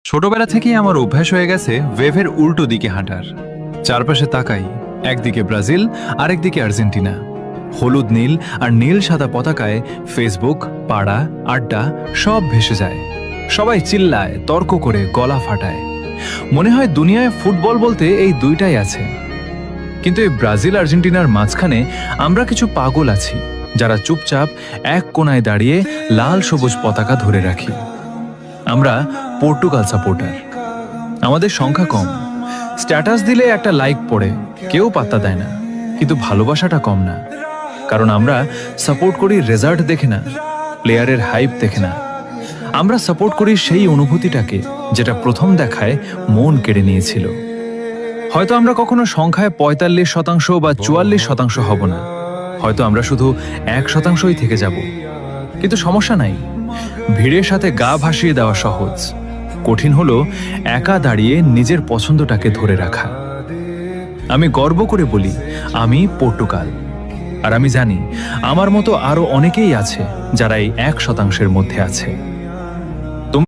ছোটবেলা থেকেই আমার অভ্যাস হয়ে গেছে ওয়েভের উল্টো দিকে হাঁটার। চারপাশে তাকাই, একদিকে ব্রাজিল আরেকদিকে আর্জেন্টিনা। হলুদ নীল আর নীল সাদা পতাকায় ফেসবুক, পাড়া, আড্ডা সব ভেসে যায়। সবাই চিল্লায়, তর্ক করে, গলা ফাটায়। মনে হয় দুনিয়ায় ফুটবল বলতে এই দুইটাই আছে। কিন্তু এই ব্রাজিল আর্জেন্টিনার মাঝখানে আমরা কিছু পাগল আছি, যারা চুপচাপ এক কোণায় দাঁড়িয়ে লাল সবুজ পতাকা ধরে রাখি। আমরা পর্তুগাল সাপোর্টার। আমাদের সংখ্যা কম, স্ট্যাটাস দিলে একটা লাইক পড়ে, কেউ পাত্তা দেয় না, কিন্তু ভালোবাসাটা কম না। কারণ আমরা সাপোর্ট করি রেজাল্ট দেখে না, প্লেয়ারের হাইপ দেখে না। আমরা সাপোর্ট করি সেই অনুভূতিটাকে যেটা প্রথম দেখায় মন কেড়ে নিয়েছিল। হয়তো আমরা কখনো সংখ্যায় ৪৫% বা ৪৪% হব না, হয়তো আমরা শুধু ১%ই থেকে যাব। কিন্তু সমস্যা নাই, ভিড়ের সাথে গা ভাসিয়ে দেওয়া সহজ, কঠিন হলো একা দাঁড়িয়ে নিজের পছন্দটাকে ধরে রাখা। আমি গর্ব করে বলি আমি পর্তুগাল, আর আমি জানি আমার মতো আরো অনেকেই আছে যারা এই ১%-এর মধ্যে আছে।